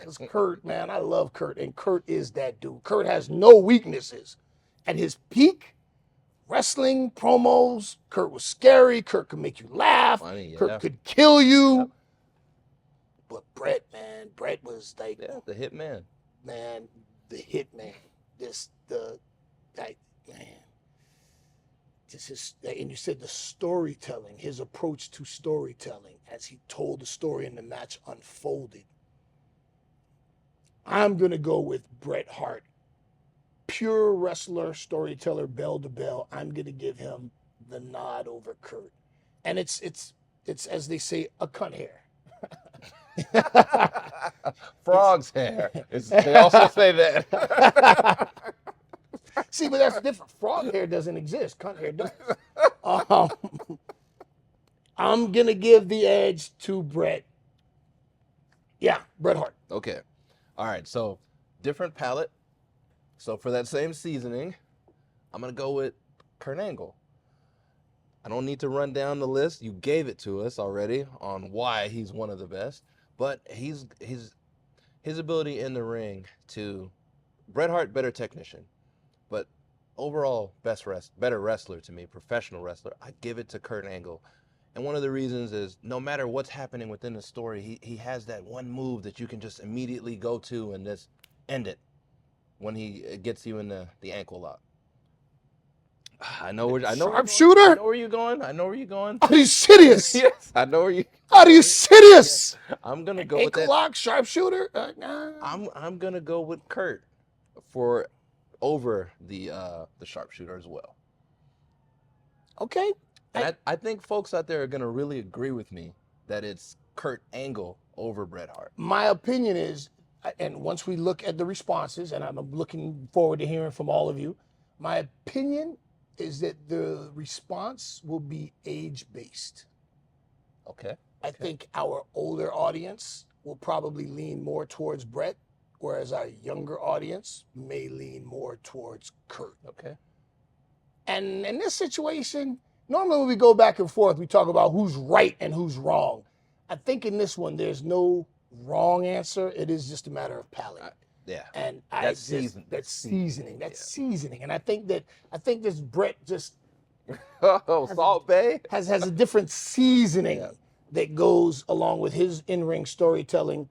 Because Kurt, man, I love Kurt, and Kurt is that dude. Kurt has no weaknesses. At his peak, wrestling promos, Kurt was scary. Kurt could make you laugh. Funny, yeah. Kurt could kill you. Yep. But Bret, man, Bret was like, the hitman. Man, the hitman. Man. And you said the storytelling, his approach to storytelling as he told the story and the match unfolded. I'm going to go with Bret Hart. Pure wrestler, storyteller, bell to bell. I'm going to give him the nod over Kurt. And it's as they say, a cunt hair. Frog's hair. They also say that. See, but that's different. Frog hair doesn't exist. Cunt hair does. I'm going to give the edge to Bret. Yeah, Bret Hart. Okay. All right. So, different palette. So, for that same seasoning, I'm going to go with Kurt Angle. I don't need to run down the list. You gave it to us already on why he's one of the best. But his ability in the ring to... Bret Hart, better technician. But overall, better wrestler to me, professional wrestler. I give it to Kurt Angle. And one of the reasons is no matter what's happening within the story, he has that one move that you can just immediately go to and just end it when he gets you in the ankle lock. I know where you're going. Are you serious? Yes, I know where you. Are you serious? Yes. I'm gonna go with that. Ankle lock, sharpshooter. Nah. I'm gonna go with Kurt for over the sharpshooter as well. Okay. And I think folks out there are gonna really agree with me that it's Kurt Angle over Bret Hart. My opinion is, and once we look at the responses, and I'm looking forward to hearing from all of you, my opinion is that the response will be age-based. Okay. I think our older audience will probably lean more towards Bret, whereas our younger audience may lean more towards Kurt. Okay. And in this situation, normally when we go back and forth, we talk about who's right and who's wrong. I think in this one, there's no wrong answer. It is just a matter of palate. Yeah. And that's seasoning. That's seasoning. That's seasoning. And I think this Bret just Salt Bay has a different seasoning that goes along with his in-ring storytelling.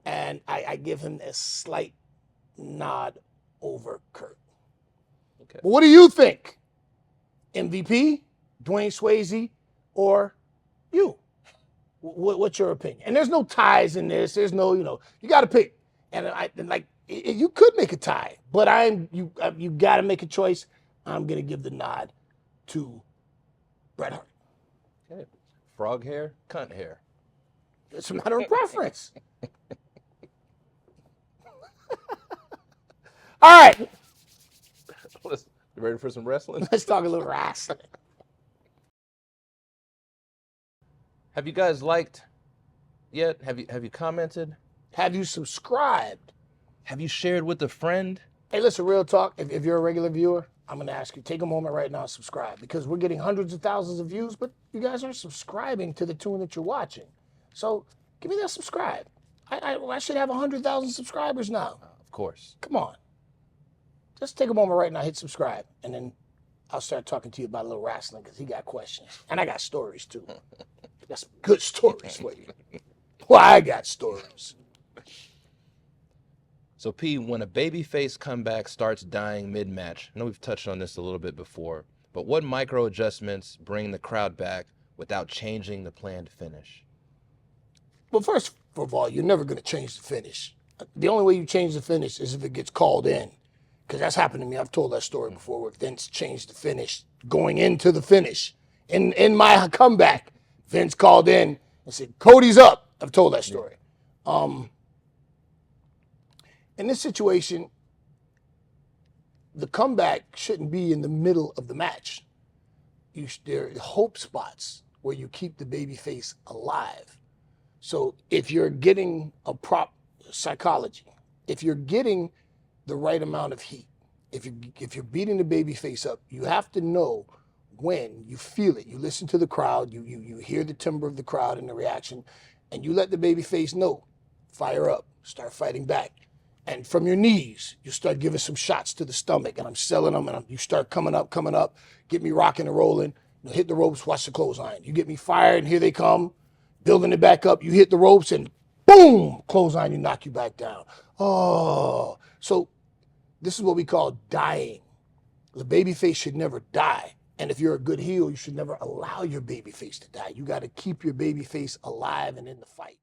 And I give him a slight nod over Kurt. Okay. But what do you think? MVP, Dwayne Swayze, or you? What's your opinion? And there's no ties in this. There's no, you got to pick. And you could make a tie, but you got to make a choice. I'm gonna give the nod to Bret Hart. Okay. Frog hair, cunt hair. It's a matter of preference. All right. You ready for some wrestling? Let's talk a little wrestling. Have you guys liked yet? Have you commented? Have you subscribed? Have you shared with a friend? Hey, listen, real talk. If you're a regular viewer, I'm going to ask you, take a moment right now and subscribe, because we're getting hundreds of thousands of views, but you guys aren't subscribing to the tune that you're watching. So give me that subscribe. I should have 100,000 subscribers now. Of course. Come on. Just take a moment right now, hit subscribe, and then I'll start talking to you about a little wrestling, because he got questions. And I got stories, too. Got some good stories for you. Well, I got stories. So, P, when a babyface comeback starts dying mid-match, I know we've touched on this a little bit before, but what micro adjustments bring the crowd back without changing the planned finish? Well, first of all, you're never going to change the finish. The only way you change the finish is if it gets called in, because that's happened to me. I've told that story before where Vince changed the finish going into the finish. In my comeback, Vince called in and said, Cody's up. I've told that story. In this situation, the comeback shouldn't be in the middle of the match. There are hope spots where you keep the babyface alive. So if you're getting a prop psychology, if you're getting the right amount of heat, if you're beating the babyface up, you have to know when you feel it. You listen to the crowd, you hear the timbre of the crowd and the reaction, and you let the babyface know fire up, start fighting back. And from your knees, you start giving some shots to the stomach, and I'm selling them, and you start coming up, get me rocking and rolling. You hit the ropes, watch the clothesline. You get me fired, and here they come, building it back up. You hit the ropes, and boom, clothesline, you knock you back down. Oh, so this is what we call dying. The babyface should never die. And if you're a good heel, you should never allow your babyface to die. You got to keep your babyface alive and in the fight.